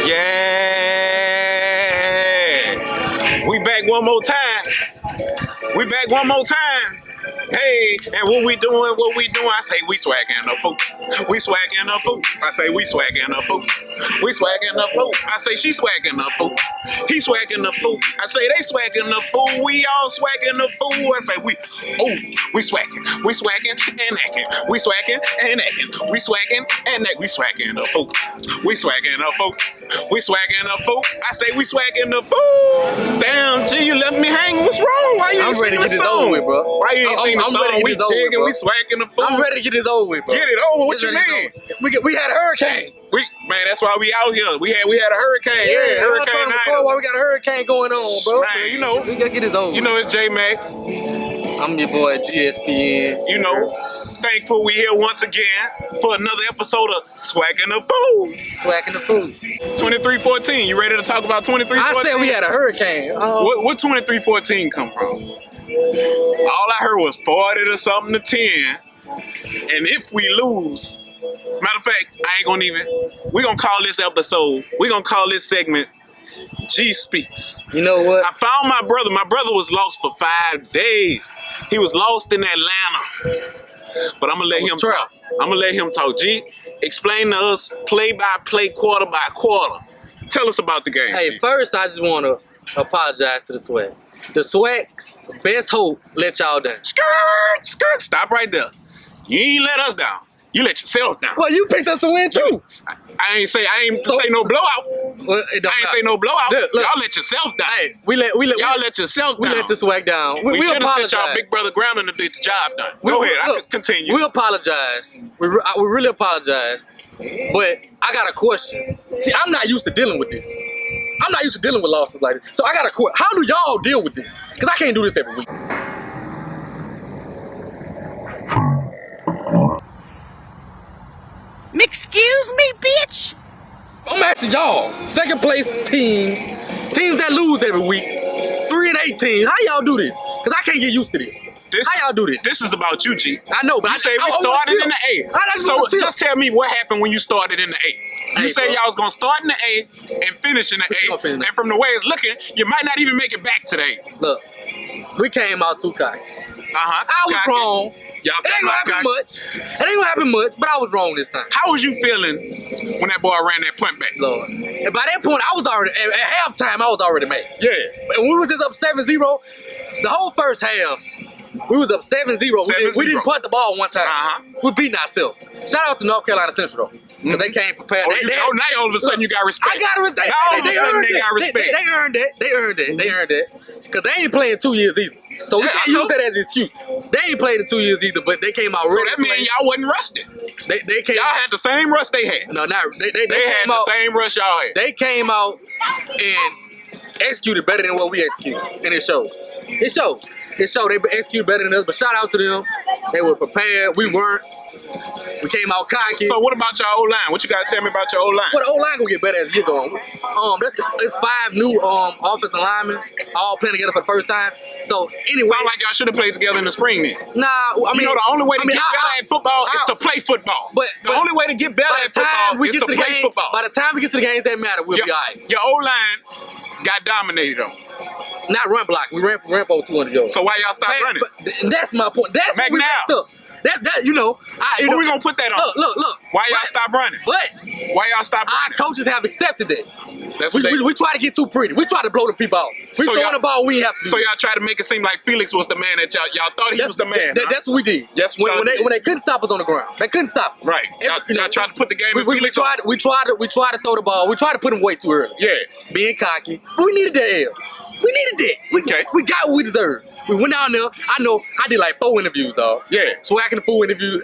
Yeah. We back one more time. We back one more time. Hey, and what we doing? I say we swagging a fool. We swagging a fool. I say we swagging a fool. We swagging a fool. I say she swagging a fool. He swagging a fool. I say they swagging a fool. We all swagging a fool. I say we swagging and acting. We swagging and acting. We swagging and acting. We swagging a fool. We swagging a fool. We swagging a fool. I say we swagging a fool. Damn, G, you left me hanging. What's wrong? Why you ain't singing the song? Over with, bro. Why you ain't singing the song? We jigging, we swagging the fool. I'm ready to get this over with, bro. Get it over. What you mean? We had a hurricane. Man, that's why we out here. We had a hurricane. Yeah, hurricane. Why we got a hurricane going on, bro? Man, you know, we gotta get this over. You know, it's JMax. I'm your boy GSPN. You know, thankful we here once again for another episode of Swac'n A Fool. Swac'n A Fool. 2314. You ready to talk about 2314? I said we had a hurricane. What 2314 come from? All I heard was 40 to something to 10. And if we lose, matter of fact, we're gonna call this episode, we're gonna call this segment G Speaks. You know what? I found my brother. My brother was lost for 5 days. He was lost in Atlanta. But I'm gonna let him talk. I'm gonna let him talk. G, explain to us play by play, quarter by quarter. Tell us about the game. Hey, G. first I just wanna apologize to the Swag. The Swag's best hope let y'all down. Skirt, stop right there. You ain't let us down. You let yourself down. Well, you picked us to win too. I ain't say no blowout. Well, I ain't say no blowout. Look, y'all let yourself down. Hey, y'all let yourself down. We let the Swag down. We should have apologize. sent y'all big brother Grambling to get the job done. Go ahead. I could continue. We apologize. We really apologize. But I got a question. See, I'm not used to dealing with this. I'm not used to dealing with losses like this. So I got a question. How do y'all deal with this? Because I can't do this every week. Excuse me, bitch? I'm asking y'all, second place teams that lose every week, 3-18. How y'all do this? Because I can't get used to this. How y'all do this? This is about you, G. I know, but you say we started in the A. So just tell me what happened when you started in the A. You say y'all was gonna start in the A and finish in the A, and from the way it's looking, you might not even make it back today. Look, we came out too cocky. I was wrong. It ain't gonna happen much. It ain't gonna happen much, but I was wrong this time. How was you feeling when that boy ran that punt back? Lord. And by that point, I was already, at halftime, I was already mad. Yeah. And we was just up 7-0. The whole first half, we was up 7-0. We didn't punt the ball one time. We beating ourselves. Shout out to North Carolina Central, though. Because they came prepared. Now all of a sudden you got respect. I got respect. Now all of a sudden they got respect. They earned it. They earned it. Because they ain't playing 2 years either. So we can't use that as an excuse. They ain't played in 2 years either, but they came out ready. So that means y'all wasn't rusted. Y'all had the same rush they had. No, not they had the same rush y'all had. They came out and executed better than what we executed. And it showed. It showed. They executed better than us, but shout out to them. They were prepared. We weren't. We came out cocky. So what about your O-line? What you got to tell me about your O-line? Well, the O-line gonna get better as you go on. It's 5 new offensive linemen all playing together for the first time. So anyway, sound like y'all should have played together in the spring then. Nah, I mean, you know the only way to get better at football is to play football. But the only way to get better at football is to play football. By the time we get to the games that matter, we'll be all right. Your O-line got dominated on. Not run block. We ran for 200 yards. So why y'all stop running? But that's my point. That's what we messed up. That you know. Where we gonna put that on? Look. Why y'all stop running? But why y'all stop running? Our coaches have accepted that. That's what we try to get too pretty. We try to blow the people out. We throwing the ball. We have to. So y'all try to make it seem like Felix was the man that y'all thought he was the man. That's what we did. When they couldn't stop us on the ground, they couldn't stop us. Right. Y'all tried to put the game in Felix. We tried to throw the ball. We tried to put him way too early. Yeah. Being cocky. But we needed that L. We needed that. We got what we deserved. We went down there. I did like 4 interviews, dog. Yeah. Swac'n A Fool interviews.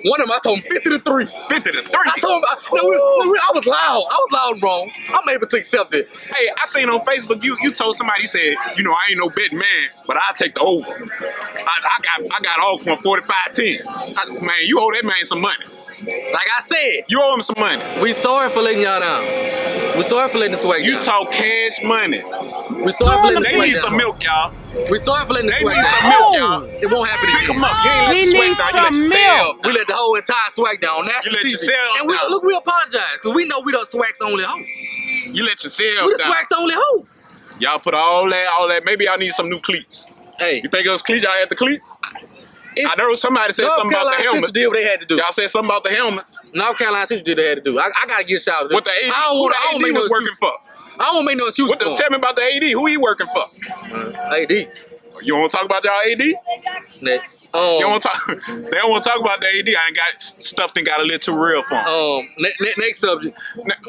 One of them, I told him 50-3. 50-3. I told him, I was loud. I was loud and wrong. I'm able to accept it. Hey, I seen on Facebook, you told somebody, you said, you know, I ain't no betting man, but I'll take the over. I got off from 45-10. Man, you owe that man some money. Like I said, you owe him some money. We sorry for letting y'all down. We sorry for letting the Swag down. You talk cash money. We sorry for letting the Swag down. They need some milk, y'all. We sorry for letting the Swag down. They need some milk, y'all. It won't happen again. Pick them up. You ain't let the Swag down. You let yourself. We let the whole entire Swag down. You let yourself down. And look, we apologize because we know we don't Swag's only home. You let yourself We the down. Swac's only hoe. Y'all put all that. Maybe y'all need some new cleats. Hey, You think it was cleats? Y'all had the cleats? I know somebody said North something about the Carolina helmets. Central did what they had to do. Y'all said something about the helmets. North Carolina Central did what they had to do. I gotta get a shout out to them. What the AD, I don't who want the to AD make no was working excuse. for? I don't want to make no excuse What for the, them. tell me about the AD. Who he working for? AD. You want to talk about y'all AD? Next. You don't want to talk. They don't want to talk about the AD. I ain't got stuff that got a little too real for him. Next subject.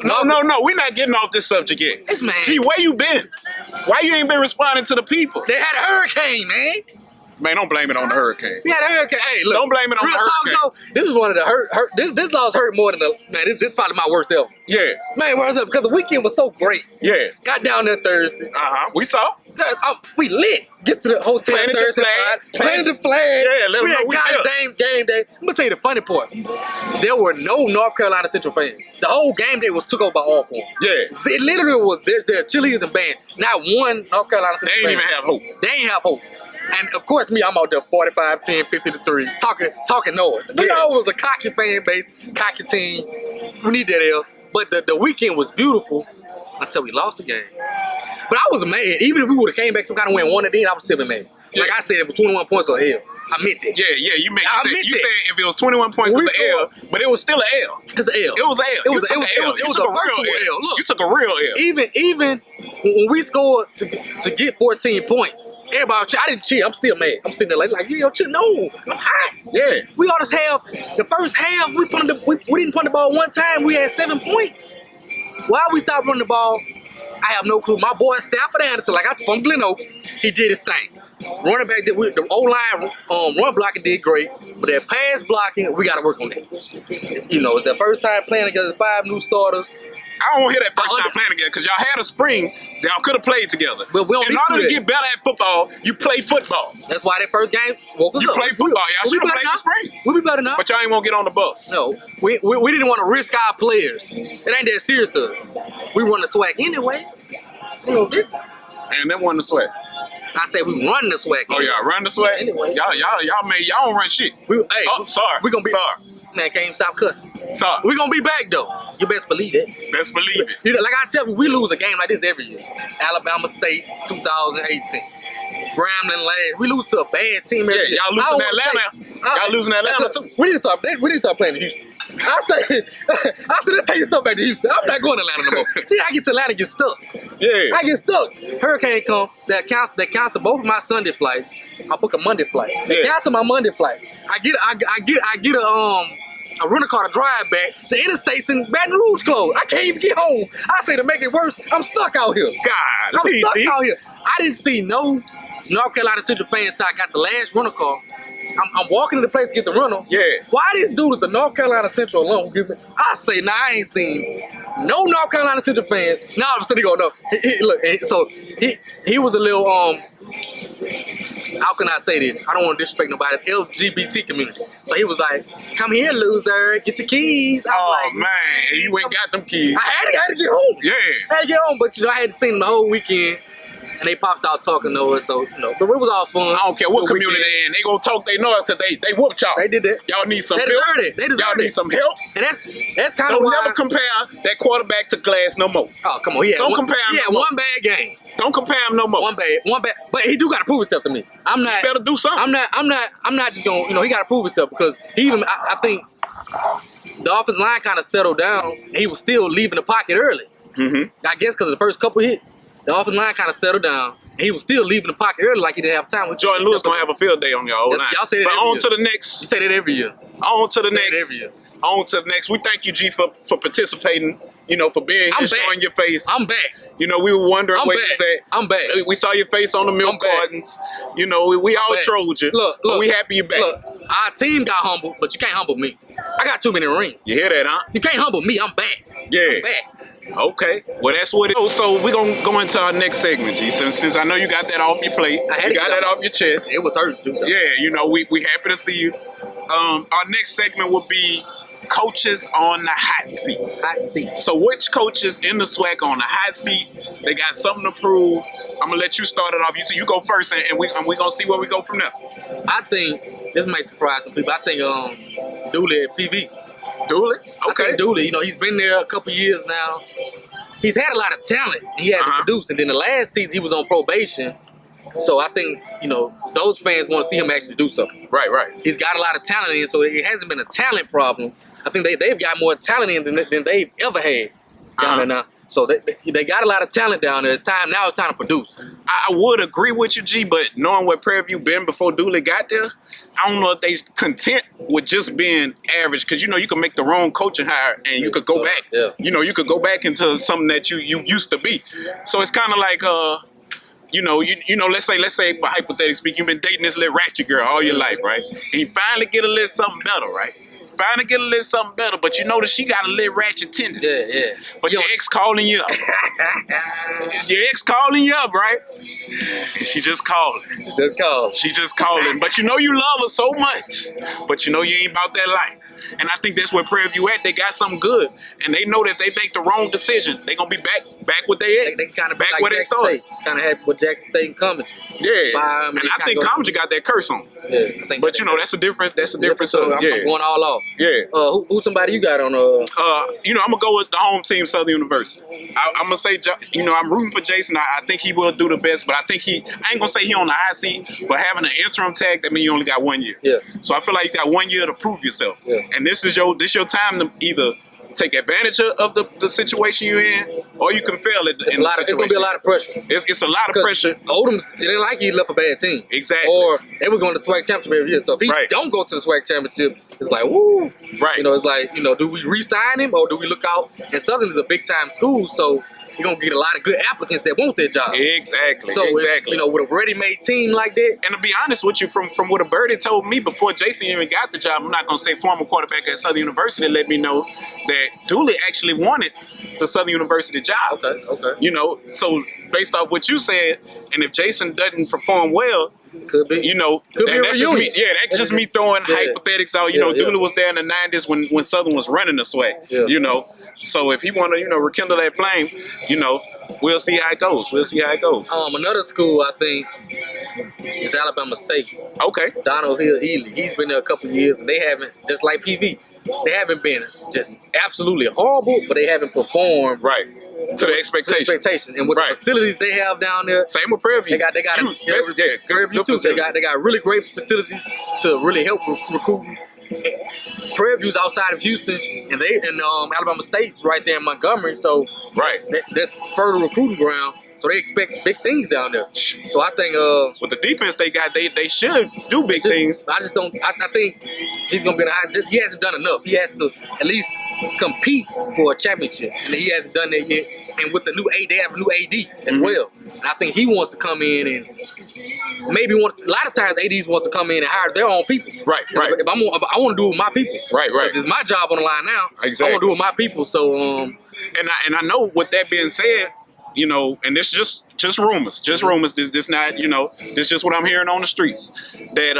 No. We're not getting off this subject yet. This man. Gee, where you been? Why you ain't been responding to the people? They had a hurricane, man. Man, don't blame it on the hurricane. We had a hurricane. Hey, look. Don't blame it on real the hurricane. talk though. This is one of the hurt. This loss hurt more than the man. This probably my worst ever. Yeah. Man, worst ever because the weekend was so great. Yeah. Got down there Thursday. We saw. We lit. Get to the hotel Planted your Thursday flag. night. Planted the flag. Yeah, let 'em we know had we goddamn game day. I'm gonna tell you the funny part. There were no North Carolina Central fans. The whole game day was took over by Alcorn. Yeah. It literally was their cheerleaders and band. Not one North Carolina They Central ain't fan. even have hope. They ain't have hope. And of course, me, I'm out there 45, 10, 50 to 3, talking noise. You Yeah. know, it was a cocky fan base, cocky team. We need that L. But the weekend was beautiful until we lost the game. But I was mad. Even if we would have came back some kind of win one and then, I would still be mad. Yeah. Like I said, it was 21 points or L. I meant that. Yeah, you I meant said that. if it was 21 points, We it's an L, but it was still an L. It's an L. It was an L. It was You took a L. You virtual took a real L. Look. You took a real L. Even when we scored to get 14 points, everybody was cheer. I didn't cheer. I'm still mad. I'm sitting there like yo, chill. No, I'm hot. Yeah. We ought to have the first half. We didn't punt the ball one time. We had 7 points. Why we stopped running the ball? I have no clue. My boy Stafford Anderson, like I'm from Glen Oaks, he did his thing. Running back, the O-line run blocking did great, but that pass blocking, we got to work on that. You know, the first time playing against 5 new starters. I don't want to hear that first time playing together because y'all had a spring. Y'all could have played together. But we don't In need to order do to that. get better at football, you play football. That's why that first game woke us You up. play football. Y'all We should have better played now. the spring. We'll be better now. But y'all ain't want to get on the bus. No, we didn't want to risk our players. It ain't that serious to us. We run the swag anyway. You know, And that wasn't the sweat. I say we run the swag. Oh, y'all run the sweat? Anyway. Y'all don't run shit. Hey, Sorry. We gonna be. Sorry. Man, can't even stop cussing. Sorry. We gonna be back though. You best believe it. Best believe it. You know, like I tell you, we lose a game like this every year. Alabama State, 2018. Grambling last. We lose to a bad team every year. Y'all losing to Atlanta. Y'all losing to Atlanta too. We need to start playing in Houston. I say, let's take stuff back to Houston. I'm not going to Atlanta no more. Then I get to Atlanta and get stuck. Yeah. I get stuck. Hurricane come. They cancel both of my Sunday flights. I book a Monday flight. They cancel my Monday flight. I get a rental car to drive back. The interstates in Baton Rouge closed. I can't even get home. I say to make it worse, I'm stuck out here. God, I'm stuck out here. I didn't see no North Carolina Central fans until I got the last rental car. I'm walking to the place to get the rental. Yeah. Why this dude is the North Carolina Central alone who give me? I say, nah, I ain't seen no North Carolina Central fans. Now all of a sudden he go, no. He was a little how can I say this? I don't want to disrespect nobody. LGBT community. So he was like, come here, loser, get your keys. I was like, man, you ain't got them keys. I had to get home. Yeah. I had to get home, but you know, I hadn't seen them the whole weekend. And they popped out talking to us, so you know, but it was all fun. I don't care what community they in. They gonna talk they know it because they whooped y'all. They did that. Y'all need some They help. deserved it. They deserved Y'all it. need some help. And that's kind of Don't why. never compare that quarterback to Glass no more. Oh, come on. Yeah. Don't compare him Yeah, no more. one bad game. Don't compare him no more. One bad. But he do got to prove himself to me. I'm not. You better do something. I'm not just gonna. You know, he got to prove himself because he even. I think the offensive line kind of settled down. And he was still leaving the pocket early. Mm-hmm. I guess because of the first couple hits, the offensive line kind of settled down. And he was still leaving the pocket early, like he didn't have time with Jordan Lewis gonna have a field day on your old line. Y'all say that but every on year. to the next. You say that every year. On to the Say that next. every year. On to the next. We thank you, G, for participating. You know, for being I'm here, back. showing your face. I'm back. You know, we were wondering I'm where back. you was at. I'm back. We saw your face on the milk I'm back. cartons. You know, we all back. trolled you. Look, but we happy you back. Look, our team got humbled, but you can't humble me. I got too many rings. You hear that, huh? You can't humble me. I'm back. Yeah. I'm back. Okay. Well, that's what it is. So we're going to go into our next segment, G. Since I know you got that off your plate. I had You to got get that off. off your chest. It was hurt too. Though. Yeah, you know, we happy to see you. Our next segment will be coaches on the hot seat. I see. So which coaches in the SWAC on the hot seat? They got something to prove. I'm gonna let you start it off. You go first, and we gonna see where we go from there. I think this might surprise some people. I think Dooley at PV. Dooley? I Okay. think Dooley. You know, he's been there a couple years now. he's had a lot of talent. He had to produce, and then the last season he was on probation. So I think, you know, those fans want to see him actually do something. Right. He's got a lot of talent in, so it hasn't been a talent problem. I think they've got more talent in than they've ever had down there now. So they got a lot of talent down there. It's time to produce. I would agree with you, G, but knowing what Prairie View been before Dooley got there, I don't know if they content with just being average, because you know you can make the wrong coaching hire and you could go back. Yeah. You know, you could go back into something that you used to be. So it's kind of like you know, let's say for hypothetical speaking, you've been dating this little ratchet girl all your life, right? And you finally get a little something better, right? Finally get a little something better, but you notice she got a little ratchet tendencies. Yeah. But your ex calling you up. Your ex calling you up, right? And she just calling. She just calling. But you know you love her so much. But you know you ain't about that life. And I think that's where Prairie View at. They got something good. And they know that if they make the wrong decision, they gonna be back with their ex. They kind of back like where they started. Kind of had what Jackson State and Cummings. Yeah. And I think Cummings got that curse on. Yeah. I think but you know that's a different. So I'm going all off. Yeah. Who somebody you got on? You know, I'm gonna go with the home team, Southern University. I'm gonna say, you know, I'm rooting for Jason. I think he will do the best, but I think I ain't gonna say he on the high seat, but having an interim tag, that means you only got 1 year. Yeah. So I feel like you got 1 year to prove yourself. Yeah. And this is your time to either take advantage of the situation you're in, or you can fail it. It's gonna be a lot of pressure. It's a lot of pressure. Oldham, it ain't like he left a bad team. Exactly. Or they were going to the Swac'n Championship every year. So if he don't go to the Swac'n Championship, it's like, woo. Right. You know, it's like, you know, do we re-sign him or do we look out? And Southern is a big time school, so you're gonna get a lot of good applicants that want their job. Exactly. So if, you know, with a ready-made team like that. And to be honest with you, from what a birdie told me before Jason even got the job, I'm not gonna say former quarterback at Southern University, let me know that Dooley actually wanted the Southern University job. Okay. You know, so based off what you said, and if Jason doesn't perform well, could be. You know, that's just me. Yeah, that's just me throwing hypothetics out. You know, Dooley was there in the '90s when Southern was running the SWAC. Yeah. You know, so if he want to, you know, rekindle that flame, you know, we'll see how it goes. Another school I think is Alabama State. Okay. Donald Hill Ely. He's been there a couple of years, and they haven't, just like PV, they haven't been just absolutely horrible, but they haven't performed to the expectations. And with the facilities they have down there, same with Prairie View. They got Prairie View too. They got really great facilities to really help recruit. Prairie View's outside of Houston, and Alabama State's right there in Montgomery, so that's further recruiting ground. So they expect big things down there. So I think with the defense they got, they should do big things. I just don't. I think he's gonna be in a high. He hasn't done enough. He has to at least compete for a championship, and he hasn't done that yet. And with the new AD, they have a new AD as well. And I think he wants to come in and maybe a lot of times ADs want to come in and hire their own people. Right. If I want to do it with my people. Right. It's my job on the line now. Exactly. I want to do it with my people. So and I know with that being said, you know, and this just rumors. This not, you know, this just what I'm hearing on the streets. That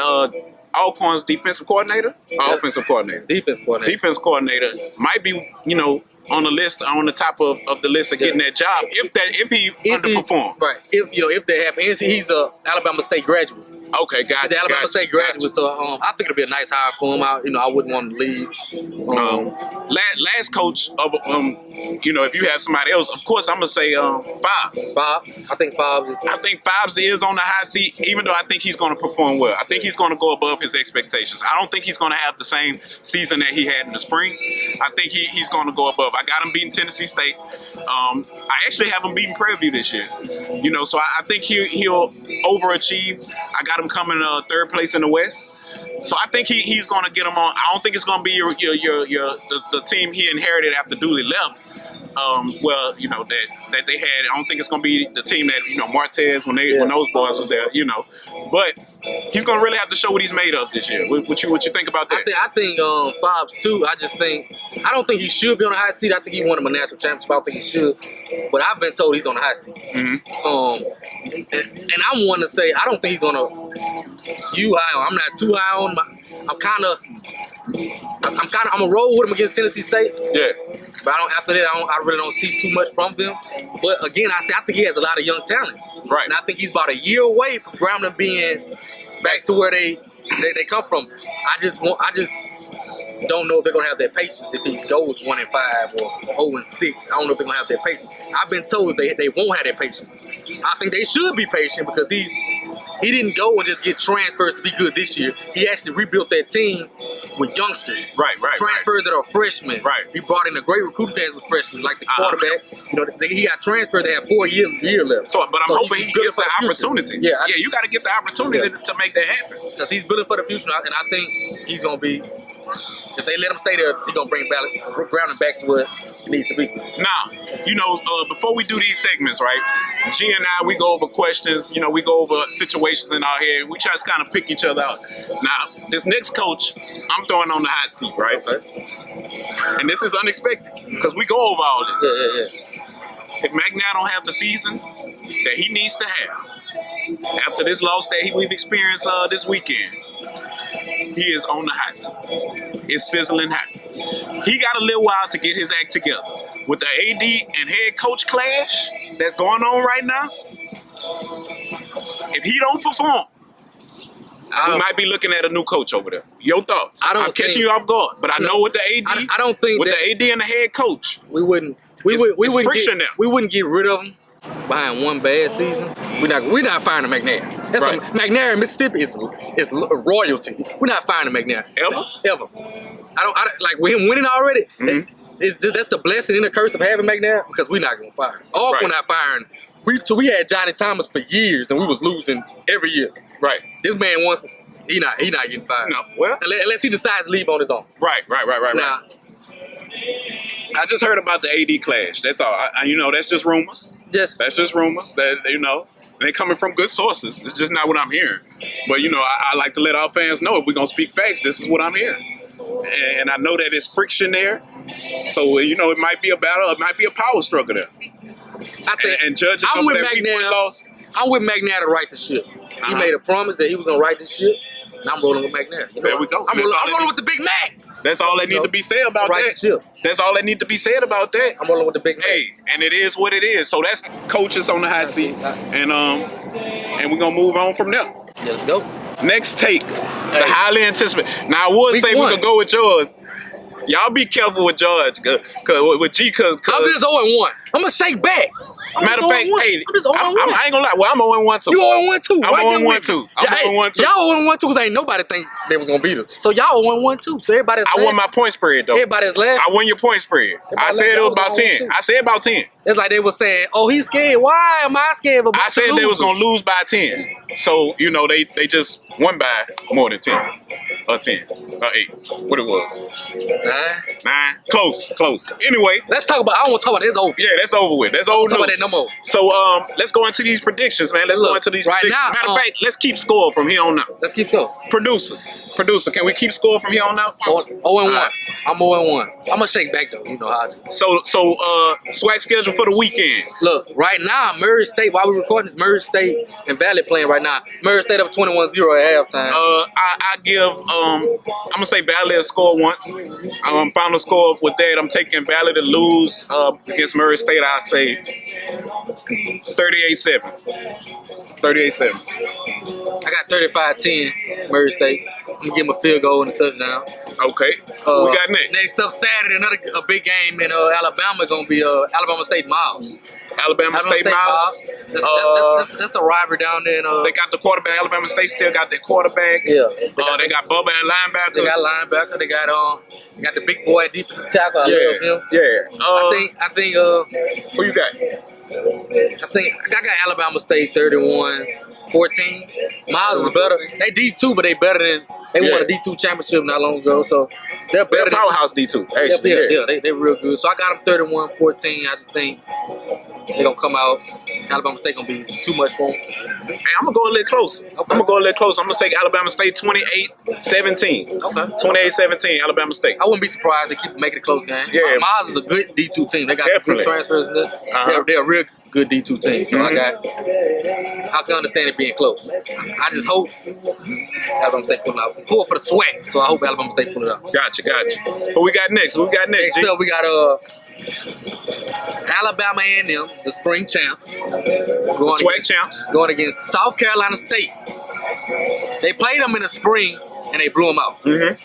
Alcorn's defensive coordinator, offensive coordinator, defense coordinator might be, you know, on the list, on the top of the list of getting that job if he underperforms. If that happens. He's a Alabama State graduate. Okay, gotcha. He's an Alabama State graduate, so I think it'll be a nice hire for him. I wouldn't want him to leave. Last coach of you know, if you have somebody else, of course I'm gonna say Fobbs. I think Fobbs is on the high seat, even though I think he's gonna perform well. I think he's gonna go above his expectations. I don't think he's gonna have the same season that he had in the spring. I think he's gonna go above. I got him beating Tennessee State. I actually have him beating Prairie View this year. You know, so I think he'll overachieve. I got him coming third place in the West. So I think he's going to get him on. I don't think it's going to be the team he inherited after Dooley left. Well, you know, that they had. I don't think it's going to be the team that, you know, Martez when those boys was there, you know. But he's going to really have to show what he's made of this year. What you think about that? I think Fobbs too. I don't think he should be on the high seat. I think he won him a national championship. I don't think he should. But I've been told he's on the high seat. And I'm one to say I don't think he's on I'm not too high on him. I'm gonna roll with him against Tennessee State. Yeah. But after that, I really don't see too much from them. But again, I think he has a lot of young talent. Right. And I think he's about a year away from Grambling being back to where they come from. don't know if they're gonna have that patience if he goes 1-5 or 0-6. I don't know if they're gonna have that patience. I've been told they won't have that patience. I think they should be patient because he didn't go and just get transfers to be good this year. He actually rebuilt that team with youngsters. Right. Transfers that are freshmen. Right. He brought in a great recruiting class with freshmen, like the quarterback. You know, he got transferred. They have 4 years left. But I'm hoping he gets the opportunity. Yeah, you got to get the opportunity to make that happen. Because he's building for the future, and I think he's gonna be. If they let him stay there, he's gonna bring Grambling back to where it needs to be. Now, before we do these segments, right? G and I, we go over questions. We go over situations in our head. We try to kind of pick each other out. Now, this next coach, I'm throwing on the hot seat, right? Okay. And this is unexpected because we go over all this. Yeah. If McNair don't have the season that he needs to have after this loss that we've experienced this weekend, he is on the hot seat. It's sizzling hot. He got a little while to get his act together. With the AD and head coach clash that's going on right now, if he don't perform, we might be looking at a new coach over there. Your thoughts? I'm catching you off guard, but I know with the AD, I don't think with the AD and the head coach, we wouldn't get rid of him behind one bad season. We're not firing McNair. McNair in Mississippi is royalty. We're not firing McNair. Ever. I don't like with him winning already. Mm-hmm. That's the blessing and the curse of having McNair because we're not gonna fire him. We're not firing. We had Johnny Thomas for years and we was losing every year. Right. This man wants. He not getting fired. No. Well, unless he decides to leave on his own. Right. Now, I just heard about the AD clash. That's all. That's just rumors. That's just rumors that they coming from good sources. It's just not what I'm hearing. But I like to let our fans know if we're gonna speak facts, this is what I'm hearing. And I know that there's friction there. So it might be a battle, it might be a power struggle there. I think and judging I'm with that McNair. Loss, I'm with McNair to right the ship. He made a promise that he was gonna right the ship, and I'm rolling with McNair. There we go. I'm rolling with the Big Mac. That's all that need to be said about that. That's all that need to be said about that. I'm rolling with the Big Mac. Hey, and it is what it is. So that's coaches on the hot seat, and we're gonna move on from there. Yeah, let's go. Next take, the highly anticipated. Now I would say we could go with yours. Y'all be careful with George, with G, cause I'm just 0-1. I'm gonna shake back. Matter of fact, hey, I'm just 0-1. I ain't gonna lie. Well, I'm 0-1 too. You 0-1 too. I'm 0-1 too. I'm 0-1 too. Y'all 0-1 too because ain't nobody think they was gonna beat us. So y'all 0-1 too. So everybody's. I won my point spread though. Everybody's laughing. I won your point spread. I said it was about 10. I said about 10. It's like they were saying, "Oh, he's scared. Why am I scared of?" I said they was gonna lose by 10. So they just won by more than 10 or 10 or 8. What it was? 9. Close. Anyway, let's talk about. I don't want to talk about it. It's over. Yeah, that's over with. That's over. Talk about that no more. So let's go into these predictions, man. Let's go into these predictions. Now, matter of fact, let's keep score from here on out. Let's keep score. Producer, can we keep score from here on out? 0-1. I'm 0-1. I'm gonna shake back though. You know how I do. So SWAC schedule for the weekend. Look, right now, Murray State. While we're recording this, Murray State and Valley playing right now. Murray State up 21-0 at halftime. I give I'm gonna say Valley a score once. Final score with that, I'm taking Valley to lose against Murray State. I say 38-7. 38-7. I got 35-10 Murray State. I'm gonna give him a field goal and a touchdown. Okay. What we got next? Next up Saturday, another big game in Alabama gonna be Alabama State Miles. Alabama State Miles. That's a rivalry down there. They got the quarterback. Alabama State still got their quarterback. Yeah. They got Bubba at linebacker. They got linebacker. They got the big boy at defensive tackle. I love him. Yeah. I think. Who you got? I got Alabama State 31-14. Miles is better. They D2, but they better than they won a D2 championship not long ago. So they're better. They're powerhouse D2. Actually, they real good. So I got them 31-14. I just think they're gonna come out. Alabama State gonna be too much for them. Hey, I'm gonna go a little closer. Okay. I'm gonna take Alabama State 28-17. Okay. 28-17, Alabama State. I wouldn't be surprised they keep making it a close game. Yeah. Miles is a good D2 team. They got good transfers in this. They're a real good D2 team. So I can understand it being close. I just hope Alabama State pull it out. Pull for the SWAC, so I hope Alabama State pull it out. Gotcha. What we got next? Next up, we got Alabama A&M, the spring champs. SWAC champs. Going against South Carolina State. They played them in the spring, and they blew them out. And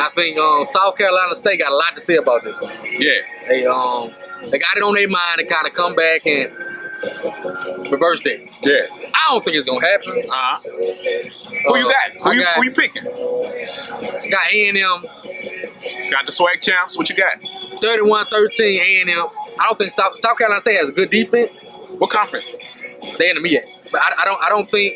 I think South Carolina State got a lot to say about this. Yeah. They got it on their mind to kind of come back and reverse that. Yeah. I don't think it's gonna happen. Who you got? Who you picking? Got A&M. Got the SWAC champs. What you got? 31-13 A&M. I don't think South Carolina State has a good defense. What conference? They in the MEAC, but I don't think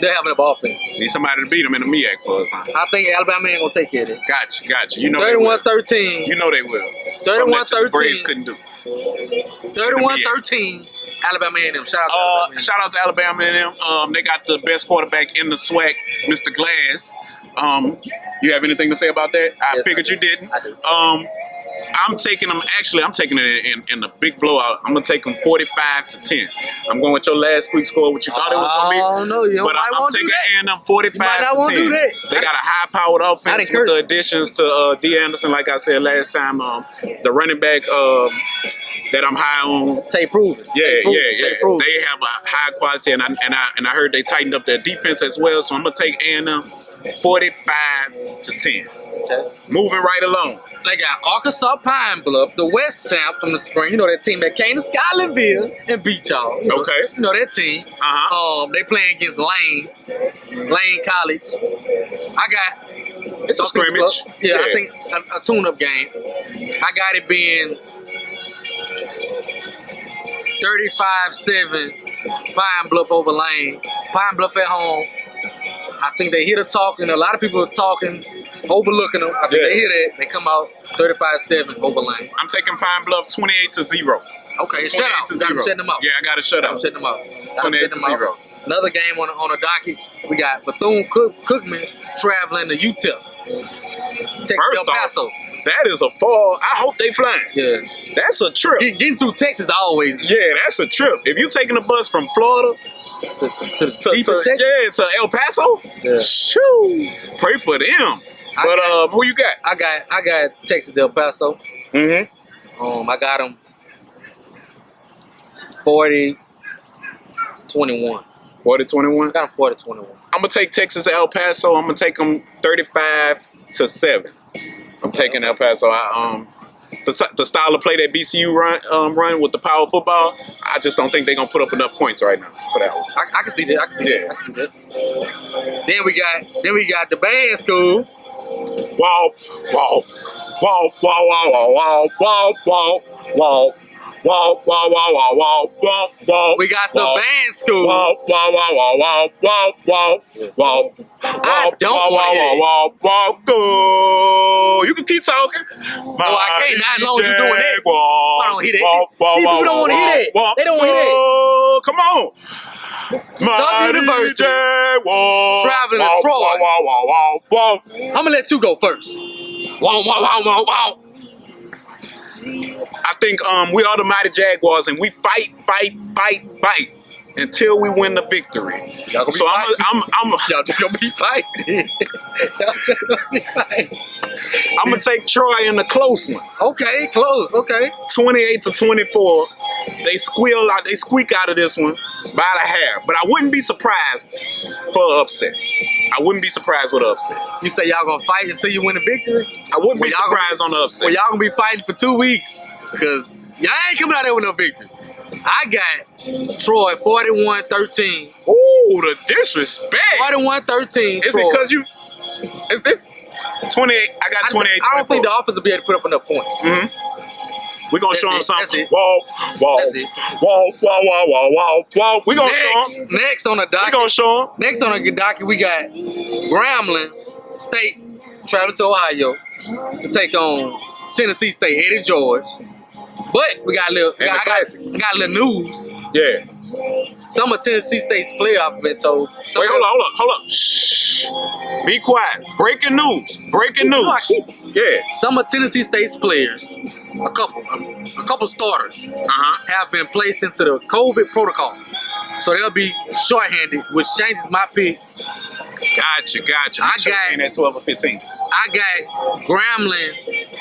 they have enough offense. Need somebody to beat them in the MEAC for us, huh? I think Alabama ain't gonna take care of it. Gotcha. You know 31-13. You know they will. 31-13. Braves couldn't do. 31-13. Alabama A&M. Shout out to Alabama. Shout out to Alabama A&M. They got the best quarterback in the SWAC, Mr. Glass. You have anything to say about that? I figured you didn't. I do. I'm taking them. Actually, I'm taking it in a big blowout. I'm gonna take them 45-10. I'm going with your last week score, what you thought it was gonna be. Oh no, you But I'm taking A&M 45-10. They got a high-powered offense with the additions to D. Anderson. Like I said last time, the running back that I'm high on. Tay Proven. Yeah. They have a high quality, and I heard they tightened up their defense as well. So I'm gonna take A&M 45-10. Okay. Moving right along. They got Arkansas Pine Bluff, the West champs from the spring. You know that team that came to Skylandville and beat y'all. You know, Okay. You know that team. They playing against Lane College. It's a scrimmage. Yeah, I think a tune-up game. I got it being 35-7. Pine Bluff over Lane. Pine Bluff at home. I think they hear the talking. A lot of people are talking, overlooking them. I think they hear that. They come out 35-7 over Lane. I'm taking Pine Bluff 28-0. Okay, shut out. Gotta shut them out. Yeah, I got to shut out. Shut them out. 28-0. Another game on the docket. We got Bethune-Cookman traveling to UTEP. Take El Paso. That is a fall. I hope they flying. Yeah. That's a trip. Getting through Texas always. Yeah, that's a trip. If you taking a bus from Florida to El Paso, shoo, pray for them. But who you got? I got Texas El Paso. I got them 40-21. 40-21. I got them 40-21. I'm gonna take Texas El Paso. I'm gonna take them 35-7. I'm taking El Paso. The style of play that BCU run with the power football, I just don't think they're gonna put up enough points right now for that one. I can see that. I can see that. Then we got the band school. Wow. We got the band school. I don't want to You can keep talking. I can't. Not as long as you're doing that. I don't hear that. People don't want to hear that. They don't want to hear that. Come on. Southern University traveling to Troy. I'm gonna let you go first. I think we are the mighty Jaguars, and we fight until we win the victory. Y'all just gonna be fighting. I'm gonna take Troy in the close one. Okay, close. Okay. 28-24. They squeak out of this one by the hair. But I wouldn't be surprised for an upset. I wouldn't be surprised with an upset. You say y'all gonna fight until you win the victory? I wouldn't be surprised on the upset. Well, y'all gonna be fighting for 2 weeks, because y'all ain't coming out there with no victory. I got Troy 41-13. Ooh, the disrespect. 41-13. Is it because you? Is this 28? I got 28-24. I don't think the offense will be able to put up enough points. We're gonna show them something. That's it. Whoa. That's it. Whoa. We're gonna show them. Next on the docket. We're gonna show them. Next on the docket, we got Grambling State traveling to Ohio to take on Tennessee State, Eddie George. But we got a little, I got a little news. Yeah. Some of Tennessee State's players, I've been told. Wait, hold up. Shh. Be quiet. Breaking news. Yeah. Some of Tennessee State's players, a couple starters, have been placed into the COVID protocol. So they'll be shorthanded, which changes my pick. Gotcha. I got at 12 or 15. I got Grambling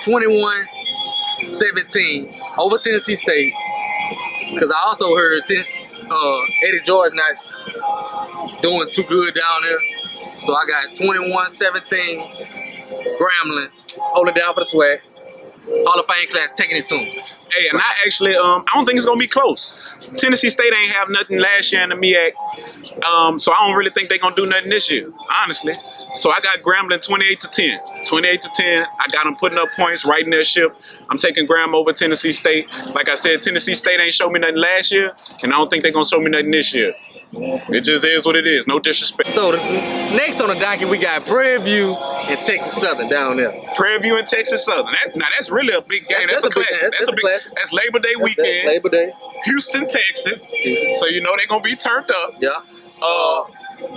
21-17 over Tennessee State, because I also heard Eddie George not doing too good down there. So I got 21-17, Grambling, holding down for the Swag. Hall of Fame class, taking it to him. Hey, and I actually, I don't think it's gonna be close. Tennessee State ain't have nothing last year in the MEAC, so I don't really think they're gonna do nothing this year, honestly. So I got Grambling 28-10. 28-10. I got them putting up points, right in their ship. I'm taking Graham over Tennessee State. Like I said, Tennessee State ain't showed me nothing last year, and I don't think they're gonna show me nothing this year. It just is what it is. No disrespect. So next on the docket, we got Prairie View and Texas Southern down there. Prairie View and Texas Southern. That's really a big game. That's a classic. That's Labor Day weekend. Labor Day. Houston, Texas. So you know they're gonna be turned up. Yeah.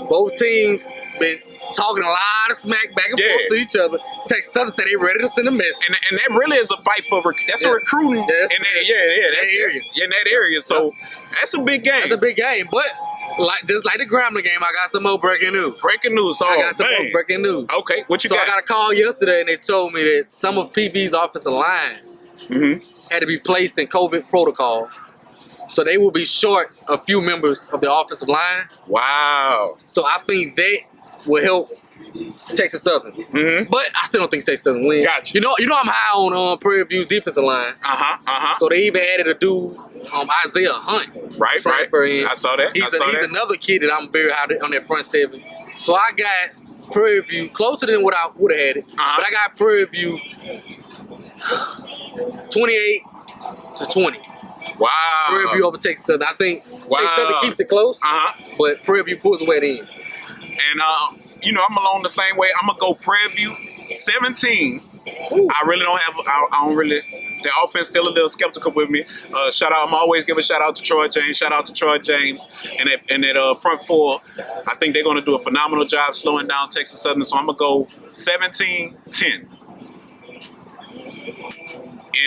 Both teams been talking a lot of smack back and forth to each other. Texas Southern said they ready to send a message. And that really is a fight for a recruiting in that area. In that area. So that's a big game. That's a big game. But just like the Grambling game, I got some more breaking news. Breaking news. I got some more breaking news. Okay, what you got? So I got a call yesterday and they told me that some of PV's offensive line had to be placed in COVID protocol. So they will be short a few members of the offensive line. Wow. So I think that will help Texas Southern. But I still don't think Texas Southern wins. Gotcha. You know I'm high on Prairie View's defensive line. So they even added a dude, Isaiah Hunt. Right. I saw that. He's another kid that I'm very high on that front seven. So I got Prairie View closer than what I would have had it. But I got Prairie View 28-20. Wow. Prairie View over Texas Southern. I think Texas Southern keeps it close, but Prairie View pulls away at the end. And I'm along the same way. I'm gonna go Prairie View 17. I really don't have. I don't really. The offense still a little skeptical with me. Shout out. I'm always give a shout out to Troy James. Shout out to Troy James and that front four. I think they're gonna do a phenomenal job slowing down Texas Southern. So I'm gonna go 17-10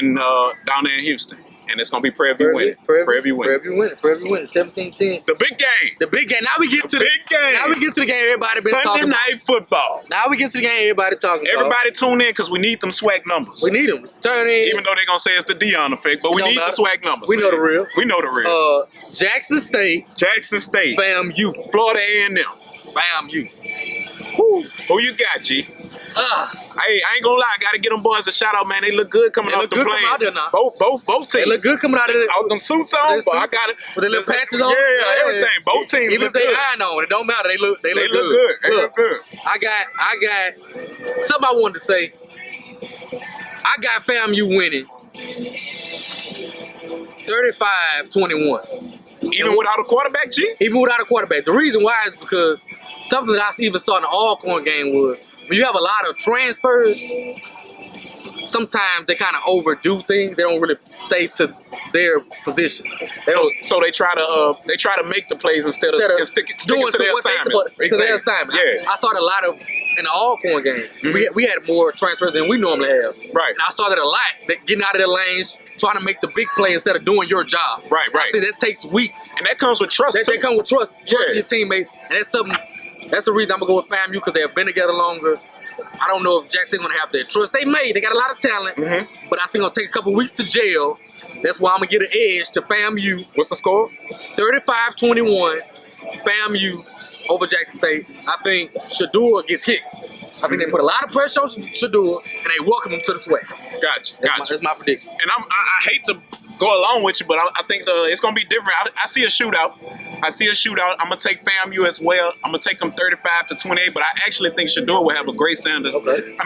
in down there in Houston. And it's gonna be Prairie View winning. Prairie View winning. 17-10. The big game. The big game. Now we get to the big game. Now we get to the game everybody been talking about. Sunday night football. Now we get to the game everybody talking about. Everybody tune in because we need them swag numbers. We need them. Turn in. Even though they're gonna say it's the Dion effect, but we need the swag numbers. We know the real. We know the real. Jackson State. FAMU. Florida A&M. FAMU. Who you got, G? Hey, I ain't gonna lie, I gotta get them boys a shout out, man. They look good coming off the planes. Both teams. They look good coming out of there. Out them suits on, but I got it. With the little patches on. Yeah, everything. Both teams. Even if they iron on, it don't matter. They look good. They look good. I got something I wanted to say. I got FAMU winning 35-21. Even without a quarterback, G? Even without a quarterback. The reason why is because something that I even saw in the Alcorn game was when you have a lot of transfers, sometimes they kind of overdo things. They don't really stay to their position. So they try to make the plays instead of sticking to their assignments. To their assignment. Yeah. I saw that a lot of in the Alcorn game. We had more transfers than we normally have. Right. And I saw that a lot. That getting out of their lanes, trying to make the big play instead of doing your job. Right. I think that takes weeks. And that comes with trust. That comes with trust. Trust your teammates. And that's something. That's the reason I'm gonna go with FAMU because they have been together longer. I don't know if Jackson's gonna have their trust. They got a lot of talent, but I think it'll take a couple weeks to gel. That's why I'm gonna get an edge to FAMU. What's the score? 35-21. FAMU over Jackson State. I think Shador gets hit. I think they put a lot of pressure on Shador and they welcome him to the sweat. Gotcha. That's my prediction. And I hate to go along with you, but I think it's gonna be different. I see a shootout. I'm gonna take FAMU as well. I'm gonna take them 35-28, but I actually think Shador will have a great Sanders. Okay.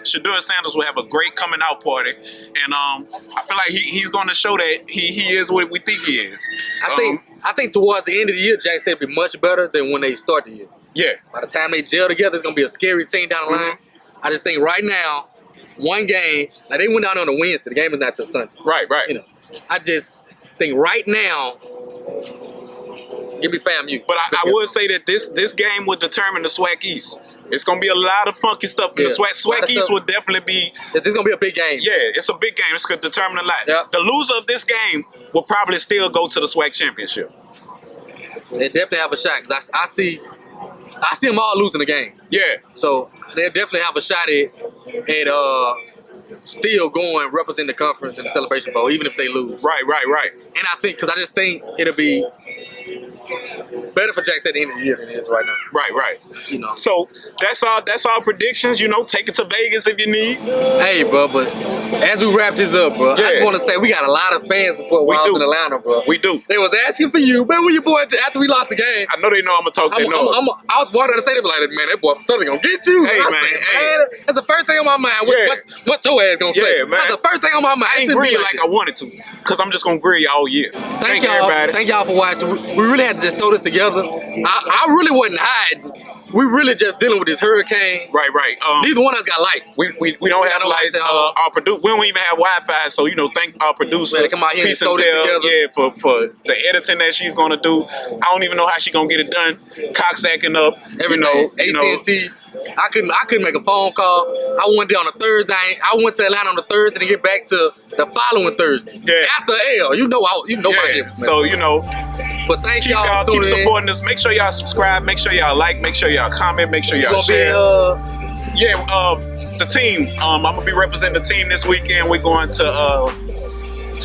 Shador Sanders will have a great coming out party, and I feel like he's gonna show that he is what we think he is. I think towards the end of the year, Jackson State will be much better than when they start the year. Yeah. By the time they gel together, it's gonna be a scary team down the line. I just think right now, one game. Now they went down on the Wednesday. The game is not till Sunday. Right. You know, I just think right now, give me FAMU. But I would say that this game would determine the SWAC East. It's gonna be a lot of funky stuff. The SWAC East will definitely be. This is gonna be a big game. Yeah, it's a big game. It's gonna determine a lot. Yep. The loser of this game will probably still go to the SWAC championship. They definitely have a shot because I see them all losing the game. Yeah. So they'll definitely have a shot at still going represent the conference in the Celebration Bowl, even if they lose. Right. And I think because I just think it'll be better for Jax at the end of the year than it is right now. Right. You know. So that's our predictions. You know, take it to Vegas if you need. Hey, bro, but as we wrap this up, bro, I Yeah. just want to say we got a lot of fan support while I was in Atlanta, bro. We do. They was asking for you, man. Where your boy after we lost the game? I know they know I'm gonna talk that noise. I was walking to the stadium like, man, that boy Southern gonna get you. Hey, I man, said, hey. that's the first thing on my mind. What your ass gonna say? Yeah, man. That's the first thing on my mind. I ain't grill like I wanted to, cause I'm just gonna grill you all year. Thank y'all. everybody. Thank y'all for watching. We really had to just throw this together. I really wasn't hiding. We really just dealing with this hurricane. Right. Neither one of us got lights. We don't have lights. Our we don't even have Wi-Fi, so you know, thank our producer. Man, come out here and Peace throw this together. yeah, for the editing that she's gonna do. I don't even know how she's gonna get it done. Cocksacking up, AT&T. I couldn't make a phone call. I went there on a Thursday. I went to Atlanta on the Thursday to get back to the following Thursday. Yeah. After L, you know my Yeah. So you know, but thank keep y'all keep tuning in. supporting us. Make sure y'all subscribe. Make sure y'all like. Make sure y'all comment. Make sure y'all Gonna share. be, The team. I'm gonna be representing the team this weekend. We're going to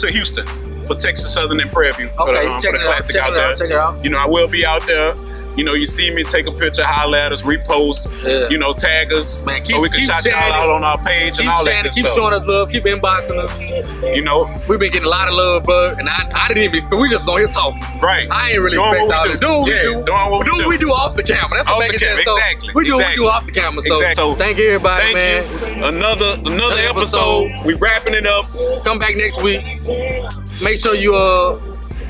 Houston for Texas Southern and Prairie View for the classic out there. Check it out. You know, I will be out there. You know, you see me, take a picture, holler at us, repost, you know, tag us, Man, so we can shout y'all out on our page and all that good keep stuff. showing us love, keep inboxing us. You know, We've been getting a lot of love, bro, and I didn't even be, we just on here talking. right. I ain't really Doing expect what all we this. do. Doing what Yeah, we do. doing what we Doing do. what we do off the camera. That's what Off makes the it camera, so. exactly, We do what we exactly. do off the camera. So Exactly. thank everybody, Thank man. you. Another episode. We wrapping it up. Come back next week. Make sure you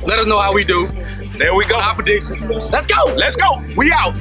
let us know how we do. There we go. Our predictions. Let's go. Let's go. We out.